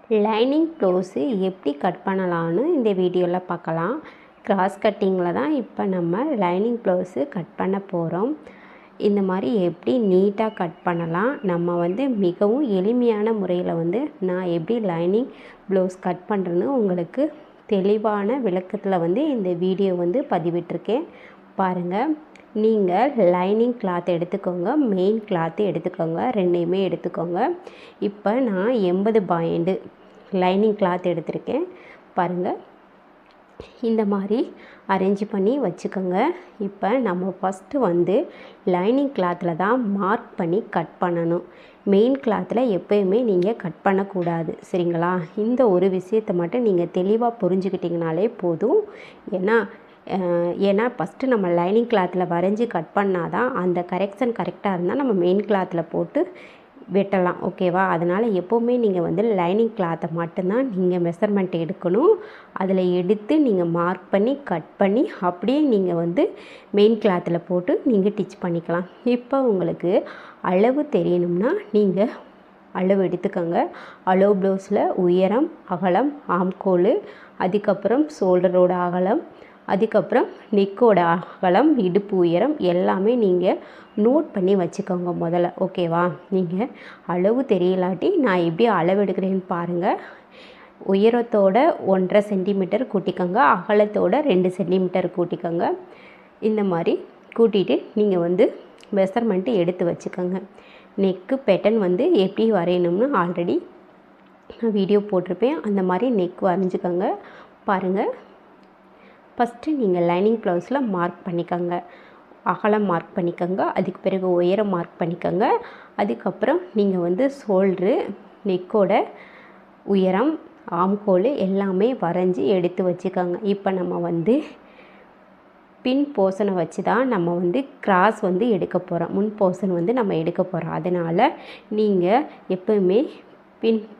Lining blouse எப்படி cut பண்ணலான்னு இந்த வீடியோவில் பார்க்கலாம். கிராஸ் கட்டிங்கில் தான் இப்போ நம்ம லைனிங் ப்ளவுஸு கட் பண்ண போகிறோம். இந்த மாதிரி எப்படி நீட்டாக கட் பண்ணலாம், நம்ம மிகவும் எளிமையான முறையில் நான் எப்படி லைனிங் ப்ளவுஸ் கட் பண்ணுறேன்னு உங்களுக்கு தெளிவான விளக்கத்தில் இந்த வீடியோ பதிவிட்டிருக்கேன். பாருங்கள். நீங்கள் லைனிங் கிளாத் எடுத்துக்கோங்க, மெயின் கிளாத்து எடுத்துக்கோங்க, ரெண்டையுமே எடுத்துக்கோங்க. இப்போ நான் 80 பாயிண்ட் லைனிங் கிளாத் எடுத்திருக்கேன். பாருங்கள், இந்த மாதிரி அரேஞ்ச் பண்ணி வச்சுக்கோங்க. இப்போ நம்ம ஃபஸ்ட்டு லைனிங் கிளாத்தில் தான் மார்க் பண்ணி கட் பண்ணணும். மெயின் கிளாத்தில் எப்போயுமே நீங்கள் கட் பண்ணக்கூடாது, சரிங்களா? இந்த ஒரு விஷயத்தை மட்டும் நீங்கள் தெளிவாக புரிஞ்சுக்கிட்டிங்கனாலே போதும். ஏன்னா ஃபஸ்ட்டு நம்ம லைனிங் கிளாத்தில் வரைஞ்சி கட் பண்ணால் தான் அந்த கரெக்ஷன் கரெக்டாக இருந்தால் நம்ம மெயின் கிளாத்தில் போட்டு வெட்டலாம், ஓகேவா? அதனால் எப்போவுமே நீங்கள் லைனிங் கிளாத்தை மட்டும்தான் நீங்கள் மெஷர்மெண்ட் எடுக்கணும். அதில் எடுத்து நீங்கள் மார்க் பண்ணி கட் பண்ணி அப்படியே நீங்கள் மெயின் கிளாத்தில் போட்டு நீங்கள் டிச் பண்ணிக்கலாம். இப்போ உங்களுக்கு அளவு தெரியணும்னா நீங்கள் அளவு எடுத்துக்கோங்க. அளவு ப்ளவுஸில் உயரம், அகலம், ஆம்கோல், அதுக்கப்புறம் ஷோல்டரோட அகலம், அதுக்கப்புறம் நெக்கோட அகலம், இடுப்பு உயரம் எல்லாமே நீங்கள் நோட் பண்ணி வச்சுக்கோங்க முதல்ல, ஓகேவா? நீங்கள் அளவு தெரியலாட்டி நான் எப்படி அளவு எடுக்கிறேன்னு பாருங்கள். உயரத்தோட 1.5 சென்டிமீட்டர் கூட்டிக்கோங்க, அகலத்தோட 2 சென்டிமீட்டர் கூட்டிக்கோங்க. இந்த மாதிரி கூட்டிகிட்டு நீங்கள் மெஷர்மெண்ட்டு எடுத்து வச்சுக்கோங்க. நெக்கு பேட்டர்ன் எப்படி வரையணும்னு ஆல்ரெடி நான் வீடியோ போட்டிருப்பேன். அந்த மாதிரி நெக் வரைஞ்சிக்கோங்க. பாருங்கள், ஃபஸ்ட்டு நீங்கள் லைனிங் ப்ளவுஸில் மார்க் பண்ணிக்கோங்க. அகலம் மார்க் பண்ணிக்கோங்க, அதுக்கு பிறகு உயரம் மார்க் பண்ணிக்கோங்க. அதுக்கப்புறம் நீங்கள் ஷோல்ட்ரு, நெக்கோட உயரம், ஆம்கோல் எல்லாமே வரைஞ்சி எடுத்து வச்சுக்கோங்க. இப்போ நம்ம பின் போர்ஷனை வச்சு தான் நம்ம கிராஸ் எடுக்க போகிறோம். முன் போர்ஷன் நம்ம எடுக்க போகிறோம். அதனால் நீங்கள் எப்போவுமே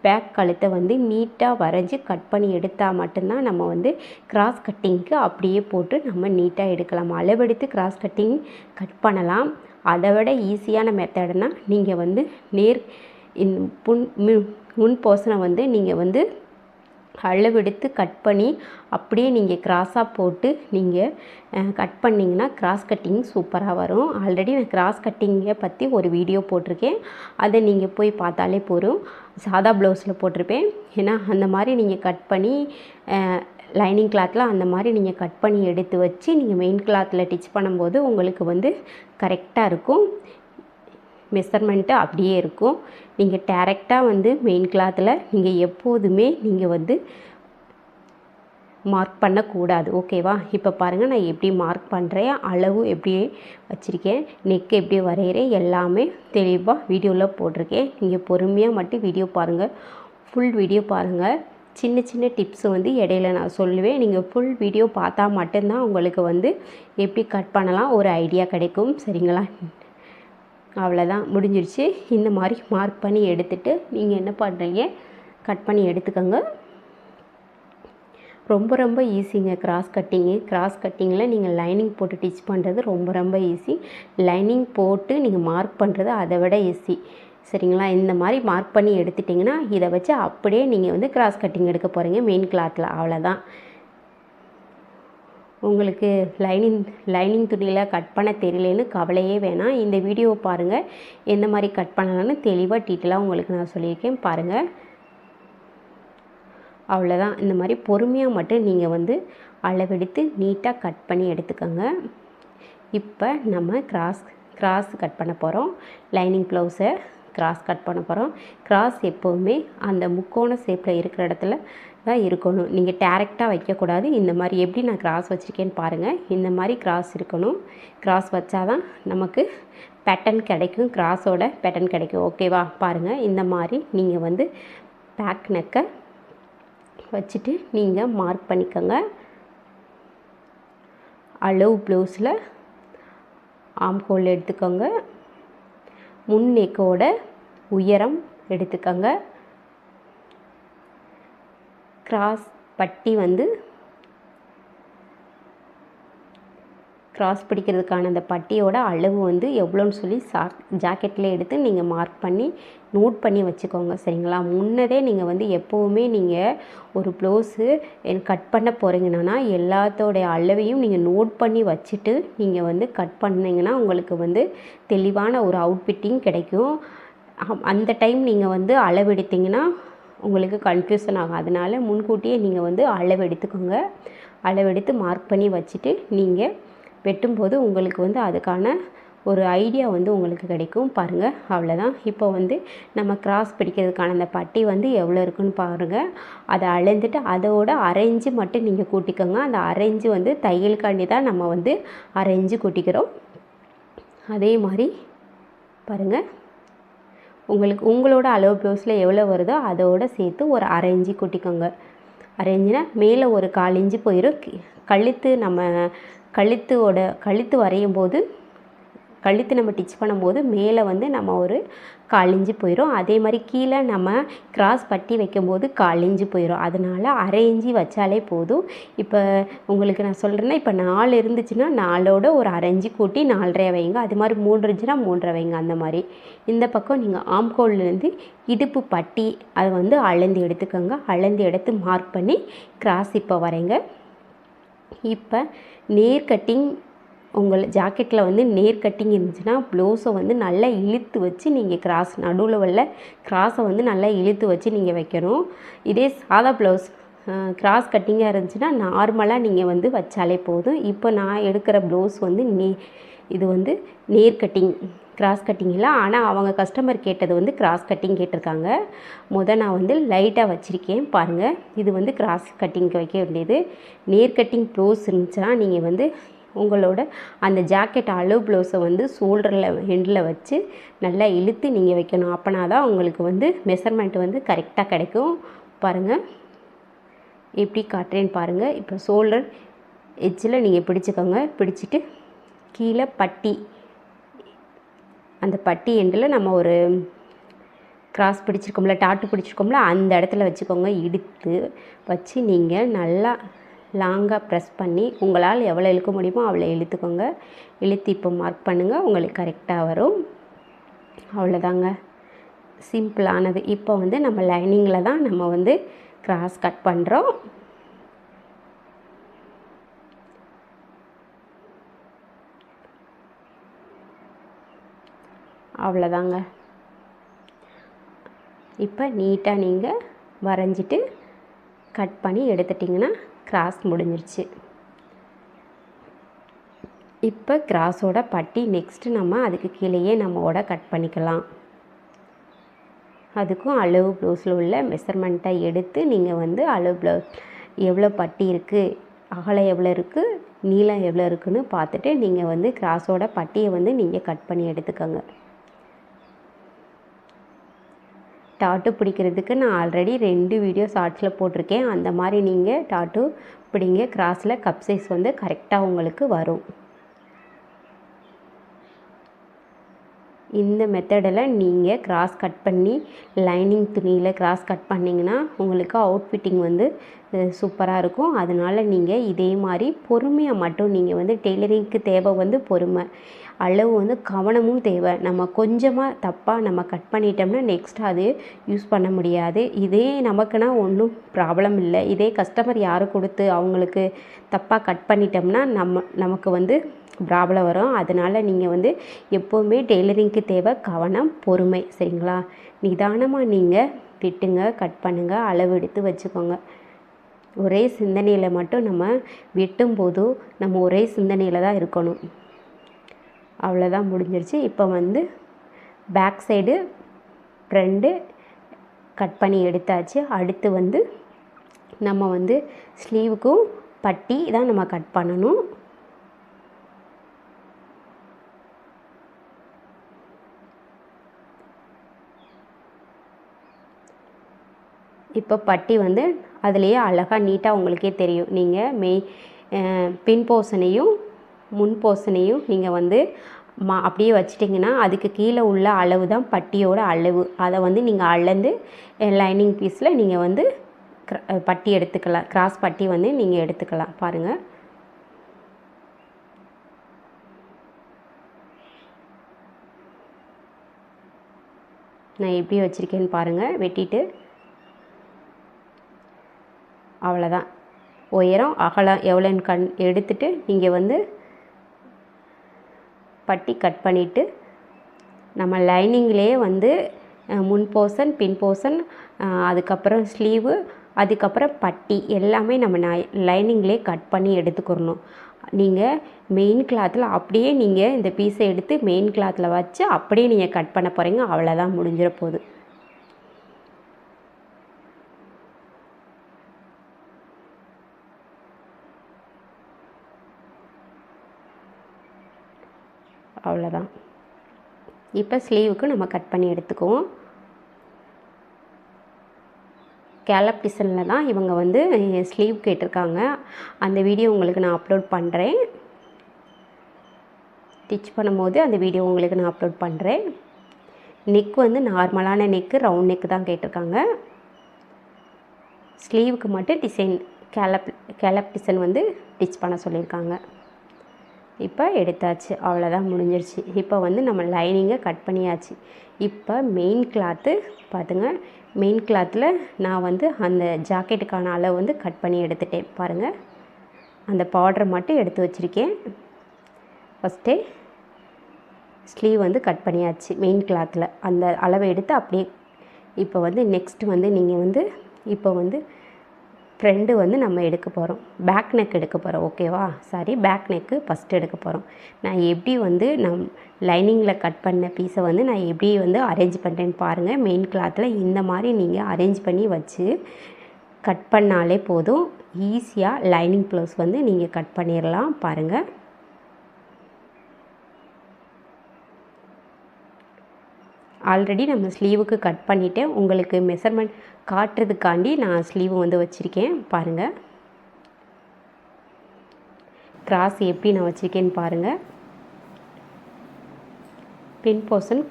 பேக் கழுத்தை நீட்டாக வரைஞ்சி கட் பண்ணி எடுத்தால் மட்டும்தான் நம்ம கிராஸ் கட்டிங்க்கு அப்படியே போட்டு நம்ம நீட்டாக எடுக்கலாம். அளவெடுத்து கிராஸ் கட்டிங் கட் பண்ணலாம். அதை விட ஈஸியான மெத்தட்னால் நீங்கள் நேர் முன் போர்ஷனை நீங்கள் அளவெடுத்து கட் பண்ணி அப்படியே நீங்கள் கிராஸாக போட்டு நீங்கள் கட் பண்ணிங்கன்னா கிராஸ் கட்டிங் சூப்பராக வரும். ஆல்ரெடி நான் கிராஸ் கட்டிங்கை பற்றி ஒரு வீடியோ போட்டிருக்கேன், அதை நீங்கள் போய் பார்த்தாலே போதும். சாதா ப்ளவுஸில் போட்டிருப்பேன். ஏன்னா அந்த மாதிரி நீங்கள் கட் பண்ணி லைனிங் கிளாத்தில் அந்த மாதிரி நீங்கள் கட் பண்ணி எடுத்து வச்சு நீங்கள் மெயின் கிளாத்தில் டிச் பண்ணும்போது உங்களுக்கு கரெக்டாக இருக்கும். மெஷர்மெண்ட்டு அப்படியே இருக்கும். நீங்கள் டேரெக்டாக மெயின் கிளாத்தில் நீங்கள் எப்போதுமே நீங்கள் மார்க் பண்ணக்கூடாது, ஓகேவா? இப்போ பாருங்கள், நான் எப்படி மார்க் பண்ணுறேன், அளவு எப்படி வச்சுருக்கேன், நெக் எப்படி வரைகிறேன் எல்லாமே தெளிவாக வீடியோவில் போட்டிருக்கேன். நீங்கள் பொறுமையாக மட்டும் வீடியோ பாருங்கள், ஃபுல் வீடியோ பாருங்கள். சின்ன சின்ன டிப்ஸ் இடையில நான் சொல்லுவேன். நீங்கள் ஃபுல் வீடியோ பார்த்தா மட்டும்தான் உங்களுக்கு எப்படி கட் பண்ணலாம் ஒரு ஐடியா கிடைக்கும், சரிங்களா? அவ்வளோதான், முடிஞ்சிருச்சு. இந்த மாதிரி மார்க் பண்ணி எடுத்துகிட்டு நீங்கள் என்ன பண்ணுறீங்க, கட் பண்ணி எடுத்துக்கோங்க. ரொம்ப ரொம்ப ஈஸிங்க கிராஸ் கட்டிங்கு. கிராஸ் கட்டிங்கில் நீங்கள் லைனிங் போட்டு டிச் பண்ணுறது ரொம்ப ரொம்ப ஈஸி. லைனிங் போட்டு நீங்கள் மார்க் பண்ணுறது அதை விட ஈஸி, சரிங்களா? இந்த மாதிரி மார்க் பண்ணி எடுத்துட்டிங்கன்னா இதை வச்சு அப்படியே நீங்கள் கிராஸ் கட்டிங் எடுக்க போகிறீங்க மெயின் கிளாத்தில். அவ்வளோதான். உங்களுக்கு லைனிங் துணியில் கட் பண்ண தெரியலேன்னு கவலையே வேணாம். இந்த வீடியோவை பாருங்கள், எந்த மாதிரி கட் பண்ணலான்னு தெளிவாக டீட்டெயிலாக உங்களுக்கு நான் சொல்லியிருக்கேன். பாருங்கள், அவ்வளோதான். இந்த மாதிரி பொறுமையாக மட்டும் நீங்கள் அளவெடுத்து நீட்டாக கட் பண்ணி எடுத்துக்கோங்க. இப்போ நம்ம கிராஸ் கட் பண்ண போகிறோம். லைனிங் ப்ளவுஸை கிராஸ் கட் பண்ண போகிறோம். கிராஸ் எப்போவுமே அந்த முக்கோண ஷேப்பில் இருக்கிற இடத்துல தான் இருக்கணும். நீங்கள் டேரெக்டாக வைக்கக்கூடாது. இந்த மாதிரி எப்படி நான் கிராஸ் வச்சுருக்கேன்னு பாருங்கள். இந்த மாதிரி கிராஸ் இருக்கணும். கிராஸ் வச்சா தான் நமக்கு பேட்டர்ன் கிடைக்கும், கிராஸோட பேட்டர்ன் கிடைக்கும், ஓகேவா? பாருங்கள், இந்த மாதிரி நீங்கள் பேக் நெக்கை வச்சுட்டு நீங்கள் மார்க் பண்ணிக்கோங்க. அளவு ப்ளவுஸில் ஆம்கோல் எடுத்துக்கோங்க, முன் நெக்கோட உயரம் எடுத்துக்கோங்க. கிராஸ் பட்டி கிராஸ் பிடிக்கிறதுக்கான அந்த பட்டியோட அளவு வந்து எவ்வளோன்னு சொல்லி ஜாக்கெட்டில் எடுத்து நீங்கள் மார்க் பண்ணி நோட் பண்ணி வச்சுக்கோங்க சரிங்களா. முன்னதே நீங்கள் வந்து எப்போவுமே நீங்கள் ஒரு ப்ளவுஸு கட் பண்ண போகிறீங்கன்னா எல்லாத்தோடைய அளவையும் நீங்கள் நோட் பண்ணி வச்சுட்டு நீங்கள் வந்து கட் பண்ணிங்கன்னா உங்களுக்கு வந்து தெளிவான ஒரு அவுட்ஃபிட்டிங் கிடைக்கும். அந்த டைம் நீங்கள் வந்து அளவெடுத்திங்கன்னா உங்களுக்கு கன்ஃபியூஷன் ஆகும். அதனால் முன்கூட்டியே நீங்கள் வந்து அளவெடுத்துக்கோங்க. அளவெடுத்து மார்க் பண்ணி வச்சுட்டு நீங்கள் வெட்டும்போது உங்களுக்கு வந்து அதுக்கான ஒரு ஐடியா வந்து உங்களுக்கு கிடைக்கும். பாருங்கள், அவ்வளோதான். இப்போ வந்து நம்ம கிராஸ் பிடிக்கிறதுக்கான அந்த பட்டி வந்து எவ்வளோ இருக்குன்னு பாருங்கள். அதை அளந்துட்டு அதோட அரைஞ்சு மட்டும் நீங்கள் கூட்டிக்கோங்க. அந்த அரைஞ்சு வந்து தையலுக்காண்டி தான் நம்ம வந்து அரைஞ்சு கூட்டிக்கிறோம். அதே மாதிரி பாருங்கள், உங்களோட அளவு ப்ளவுஸில் எவ்வளோ வருதோ அதோடு சேர்த்து ஒரு அரைஞ்சி கூட்டிக்கோங்க. அரைஞ்சினா மேலே ஒரு 1/4 இன்ச்சு போயிடும். கழுத்து வரையும் போது கழுத்து நம்ம டிச் பண்ணும்போது மேலே வந்து நம்ம ஒரு 1/4 இன்ச்சு போயிடும். அதே மாதிரி கீழே நம்ம கிராஸ் பட்டி வைக்கும்போது 1/4 இன்ச்சு போயிடும். அதனால் அரை இன்ச்சு வச்சாலே போதும். இப்போ உங்களுக்கு நான் சொல்கிறேன்னா, இப்போ 4 இருந்துச்சுன்னா 4ஓட ஒரு அரை இன்ச்சு கூட்டி 4.5 வைங்க. அது மாதிரி 3 இருந்துச்சுன்னா 3.5 வைங்க. அந்த மாதிரி இந்த பக்கம் நீங்கள் ஆம்கோல்லேருந்து இடுப்பு பட்டி அதை வந்து அளந்து எடுத்துக்கோங்க. அளந்து எடுத்து மார்க் பண்ணி கிராஸ் இப்போ வரைங்க. இப்போ நேர் கட்டிங் உங்கள் ஜாக்கெட்டில் வந்து நேர் கட்டிங் இருந்துச்சுன்னா ப்ளவுஸை வந்து நல்லா இழுத்து வச்சு நீங்கள் கிராஸ் நடுவில் உள்ள கிராஸை வந்து நல்லா இழுத்து வச்சு நீங்கள் வைக்கணும். இதே சாதா ப்ளவுஸ் கிராஸ் கட்டிங்காக இருந்துச்சுன்னா நார்மலாக நீங்கள் வந்து வச்சாலே போதும். இப்போ நான் எடுக்கிற ப்ளவுஸ் வந்து இது வந்து நேர் கட்டிங், கிராஸ் கட்டிங் இல்லை. ஆனால் அவங்க கஸ்டமர் கேட்டது வந்து கிராஸ் கட்டிங் கேட்டிருக்காங்க. நான் வந்து லைட்டாக வச்சுருக்கேன் பாருங்கள். இது வந்து கிராஸ் கட்டிங்க்கு வைக்க வேண்டியது. நேர் கட்டிங் ப்ளவுஸ் இருந்துச்சுன்னா நீங்கள் வந்து உங்களோட அந்த ஜாக்கெட் அளவு ப்ளவுஸை வந்து ஷோல்டரில் ஹெண்டில் வச்சு நல்லா இழுத்து நீங்கள் வைக்கணும். அப்போனா தான் உங்களுக்கு வந்து மெஷர்மெண்ட் வந்து கரெக்டாக கிடைக்கும். பாருங்கள், எப்படி காட்டுறேன்னு பாருங்கள். இப்போ ஷோல்டர் எட்ஜில் நீங்கள் பிடிச்சிக்கோங்க. பிடிச்சிட்டு கீழே பட்டி, அந்த பட்டி எண்டில் நம்ம ஒரு கிராஸ் பிடிச்சிருக்கோம்ல, டாட்டு பிடிச்சிருக்கோம்ல, அந்த இடத்துல வச்சுக்கோங்க. இழுத்து வச்சு நீங்கள் நல்லா லாங்காக ப்ரெஸ் பண்ணி உங்களால் எவ்வளோ இழுக்க முடியுமோ அவ்வளோ இழுத்துக்கோங்க. இழுத்து இப்போ மார்க் பண்ணுங்கள். உங்களுக்கு கரெக்டாக வரும். அவ்வளோதாங்க, சிம்பிளானது. இப்போ வந்து நம்ம லைனிங்கில் தான் நம்ம வந்து கிராஸ் கட் பண்ணுறோம். அவ்வளோதாங்க. இப்போ நீட்டாக நீங்கள் வரைஞ்சிட்டு கட் பண்ணி எடுத்துட்டிங்கன்னா கிராஸ் முடிஞ்சிருச்சு. இப்போ கிராஸோட பட்டி நெக்ஸ்ட்டு நம்ம அதுக்கு கீழேயே நம்மோட கட் பண்ணிக்கலாம். அதுக்கும் அளவு ப்ளவுஸில் உள்ள மெஷர்மெண்ட்டை எடுத்து நீங்கள் வந்து அளவு ப்ளவுஸ் எவ்வளோ பட்டி இருக்குது, அகலம் எவ்வளோ இருக்குது, நீளம் எவ்வளோ இருக்குதுன்னு பார்த்துட்டு நீங்கள் வந்து கிராஸோட பட்டியை வந்து நீங்கள் கட் பண்ணி எடுத்துக்கோங்க. டாட்டு பிடிக்கிறதுக்கு நான் ஆல்ரெடி 2 வீடியோ ஷார்ட்ஸில் போட்டிருக்கேன். அந்த மாதிரி நீங்கள் டாட்டு பிடிங்க. கிராஸில் கப் சைஸ் வந்து கரெக்டாக உங்களுக்கு வரும். இந்த மெத்தடில் நீங்கள் கிராஸ் கட் பண்ணி லைனிங் துணியில் கிராஸ் கட் பண்ணிங்கன்னா உங்களுக்கு அவுட்ஃபிட்டிங் வந்து சூப்பராக இருக்கும். அதனால் நீங்கள் இதே மாதிரி பொறுமையாக மட்டும் நீங்கள் வந்து டெய்லரிங்க்கு தேவை வந்து பொறுமை, அளவு வந்து கவனமும் தேவை. நம்ம கொஞ்சமாக தப்பாக நம்ம கட் பண்ணிட்டோம்னா நெக்ஸ்ட் அது யூஸ் பண்ண முடியாது. இதே நமக்குன்னா ஒன்றும் ப்ராப்ளம் இல்லை. இதே கஸ்டமர் யாரும் கொடுத்து அவங்களுக்கு தப்பாக கட் பண்ணிட்டோம்னா நமக்கு வந்து ப்ராப்ளம் வரும். அதனால் நீங்கள் வந்து எப்போவுமே டெய்லரிங்க்கு தேவை கவனம், பொறுமை. சரிங்களா? நிதானமாக நீங்கள் வெட்டுங்க, கட் பண்ணுங்கள், அளவு எடுத்து வச்சுக்கோங்க. ஒரே சிந்தனையில் மட்டும் நம்ம வெட்டும்போது நம்ம ஒரே சிந்தனையில் தான் இருக்கணும். அவ்வளோதான், முடிஞ்சிருச்சு. இப்போ வந்து பேக் சைடு ஃப்ரண்ட்டு கட் பண்ணி எடுத்தாச்சு. அடுத்து வந்து நம்ம வந்து ஸ்லீவுக்கும் பட்டி தான் நம்ம கட் பண்ணணும். இப்போ பட்டி வந்து அதுலேயே அழகாக நீட்டாக உங்களுக்கே தெரியும். நீங்கள் பின் போர்ஷனையும் முன் போர்ஷனையும் நீங்கள் வந்து அப்படியே வச்சிட்டிங்கன்னா அதுக்கு கீழே உள்ள அளவு தான் பட்டியோட அளவு. அதை வந்து நீங்கள் அளந்து லைனிங் பீஸில் நீங்கள் வந்து பட்டி எடுத்துக்கலாம். கிராஸ் பட்டி வந்து நீங்கள் எடுத்துக்கலாம். பாருங்கள், நான் எப்படி வச்சுருக்கேன்னு பாருங்கள். வெட்டிட்டு அவ்வளோதான். உயரம் அகலம் எவ்வளோன்னு எடுத்துகிட்டு நீங்கள் வந்து பட்டி கட் பண்ணிவிட்டு நம்ம லைனிங்லேயே வந்து முன் போர்ஷன், பின் போர்ஷன், அதுக்கப்புறம் ஸ்லீவு, அதுக்கப்புறம் பட்டி எல்லாமே நம்ம லைனிங்லேயே கட் பண்ணி எடுத்துக்கிறணும். நீங்கள் மெயின் கிளாத்தில் அப்படியே நீங்கள் இந்த பீஸை எடுத்து மெயின் கிளாத்தில் வச்சு அப்படியே நீங்கள் கட் பண்ண போகிறீங்க. அவ்வளோதான், முடிஞ்சிட போகுது. அவ்வளோதான். இப்போ ஸ்லீவுக்கு நம்ம கட் பண்ணி எடுத்துக்குவோம். கேலப் டிசைனில் தான் இவங்க வந்து ஸ்லீவ் கேட்டிருக்காங்க. அந்த வீடியோ உங்களுக்கு நான் அப்லோட் பண்ணுறேன். ஸ்டிச் பண்ணும்போது அந்த வீடியோ உங்களுக்கு நான் அப்லோட் பண்ணுறேன். நெக் வந்து நார்மலான நெக்கு, ரவுண்ட் நெக்கு தான் கேட்டிருக்காங்க. ஸ்லீவுக்கு மட்டும் டிசைன் கேலப் டிசைன் வந்து ஸ்டிச் பண்ண சொல்லியிருக்காங்க. இப்போ எடுத்தாச்சு, அவ்வளோதான், முடிஞ்சிருச்சு. இப்போ வந்து நம்ம லைனிங்கை கட் பண்ணியாச்சு. இப்போ மெயின் கிளாத்து பார்த்துங்க. மெயின் கிளாத்தில் நான் வந்து அந்த ஜாக்கெட்டுக்கான அளவு வந்து கட் பண்ணி எடுத்துட்டேன். பாருங்கள், அந்த பார்டரை மட்டும் எடுத்து வச்சுருக்கேன். ஃபஸ்ட்டே ஸ்லீவ் வந்து கட் பண்ணியாச்சு மெயின் கிளாத்தில். அந்த அளவை எடுத்து அப்படியே இப்போ வந்து நெக்ஸ்ட்டு வந்து நீங்கள் வந்து இப்போ வந்து ஃப்ரெண்டு வந்து நம்ம எடுக்க போகிறோம். பேக் நெக் எடுக்க போகிறோம். ஓகேவா? சாரி, பேக் நெக்கு ஃபஸ்ட்டு எடுக்க போகிறோம். நான் எப்படி வந்து லைனிங்கில் கட் பண்ண பீஸை வந்து நான் எப்படி வந்து அரேஞ்ச் பண்ணுறேன்னு பாருங்கள். மெயின் கிளாத்தில் இந்த மாதிரி நீங்கள் அரேஞ்ச் பண்ணி வச்சு கட் பண்ணாலே போதும். ஈஸியாக லைனிங் ப்ளவுஸ் வந்து நீங்கள் கட் பண்ணிடலாம். பாருங்கள், ஆல்ரெடி நம்ம ஸ்லீவுக்கு கட் பண்ணிவிட்டேன். உங்களுக்கு மெஷர்மெண்ட் காட்டுறதுக்காண்டி நான் ஸ்லீவு வந்து வச்சுருக்கேன். பாருங்கள், கிராஸ் எப்படி நான் வச்சுருக்கேன்னு பாருங்கள். பின் போர்ஷன்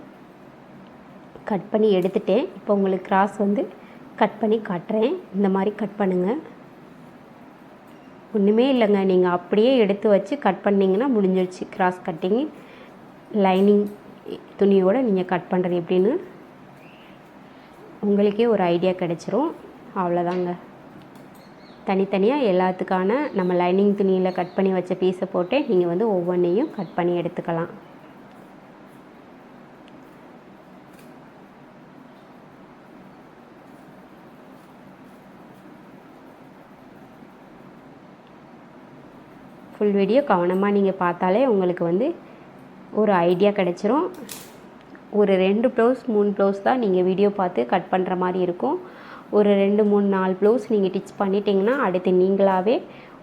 கட் பண்ணி எடுத்துட்டேன். இப்போ உங்களுக்கு கிராஸ் வந்து கட் பண்ணி காட்டுறேன். இந்த மாதிரி கட் பண்ணுங்கள். ஒன்றுமே இல்லைங்க, நீங்கள் அப்படியே எடுத்து வச்சு கட் பண்ணிங்கன்னா முடிஞ்சிடுச்சு. கிராஸ் கட்டிங் லைனிங் துணியோடு நீங்கள் கட் பண்ணுறது எப்படின்னு உங்களுக்கே ஒரு ஐடியா கிடச்சிரும். அவ்வளோதாங்க. தனித்தனியாக எல்லாத்துக்கான நம்ம லைனிங் துணியில் கட் பண்ணி வச்ச பீஸை போட்டு நீங்கள் வந்து ஒவ்வொன்றையும் கட் பண்ணி எடுத்துக்கலாம். ஃபுல் வீடியோ கவனமாக நீங்கள் பார்த்தாலே உங்களுக்கு வந்து ஒரு ஐடியா கிடச்சிரும். ஒரு 2 ப்ளவுஸ் 3 ப்ளவுஸ் தான் நீங்கள் வீடியோ பார்த்து கட் பண்ணுற மாதிரி இருக்கும். ஒரு 2 3 4 ப்ளவுஸ் நீங்கள் டிச் பண்ணிட்டீங்கன்னா அடுத்து நீங்களாகவே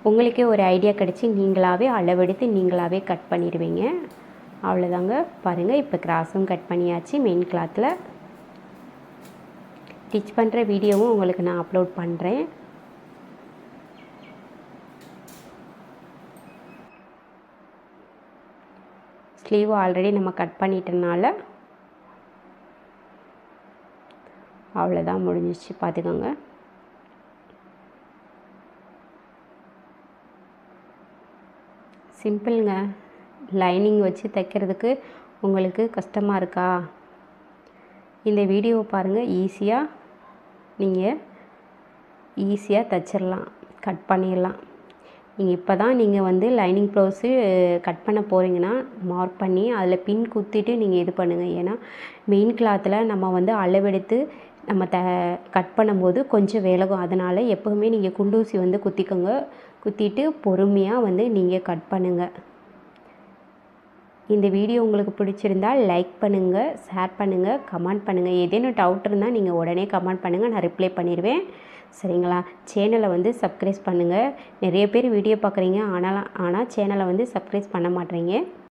உங்களுக்கே ஒரு ஐடியா கிடச்சி நீங்களாகவே அளவெடுத்து நீங்களாகவே கட் பண்ணிடுவீங்க. அவ்வளோதாங்க. பாருங்கள், இப்போ கிராஸும் கட் பண்ணியாச்சு. மெயின் கிளாத்தில் டிச் பண்ணுற வீடியோவும் உங்களுக்கு நான் அப்லோட் பண்ணுறேன். ஸ்லீவ் ஆல்ரெடி நம்ம கட் பண்ணிட்டனால அவ்வளோதான், முடிஞ்சிச்சு. பார்த்துக்கோங்க. சிம்பிளுங்க. லைனிங் வச்சு தைக்கிறதுக்கு உங்களுக்கு கஷ்டமாக இருக்கா? இந்த வீடியோவை பாருங்கள். நீங்கள் ஈஸியாக தைச்சிடலாம், கட் பண்ணிடலாம். நீங்கள் இப்போ தான் நீங்கள் வந்து லைனிங் ப்ளவுஸு கட் பண்ண போகிறீங்கன்னா மார்க் பண்ணி அதில் பின் குத்திட்டு நீங்கள் இது பண்ணுங்கள். ஏன்னா மெயின் கிளாத்தில் நம்ம வந்து அளவெடுத்து நம்ம கட் பண்ணும்போது கொஞ்சம் விலகும். அதனால் எப்போவுமே நீங்கள் குண்டூசி வந்து குத்திக்கோங்க. குத்திட்டு பொறுமையாக வந்து நீங்கள் கட் பண்ணுங்கள். இந்த வீடியோ உங்களுக்கு பிடிச்சிருந்தால் லைக் பண்ணுங்கள், ஷேர் பண்ணுங்கள், கமெண்ட் பண்ணுங்கள். ஏதேனும் டவுட் இருந்தால் நீங்கள் உடனே கமெண்ட் பண்ணுங்கள், நான் ரிப்ளை பண்ணிடுவேன். சரிங்களா? சேனலை வந்து சப்ஸ்கிரைப் பண்ணுங்கள். நிறைய பேர் வீடியோ பார்க்குறீங்க, ஆனால் சேனலை வந்து சப்ஸ்கிரைப் பண்ண மாட்டேறீங்க.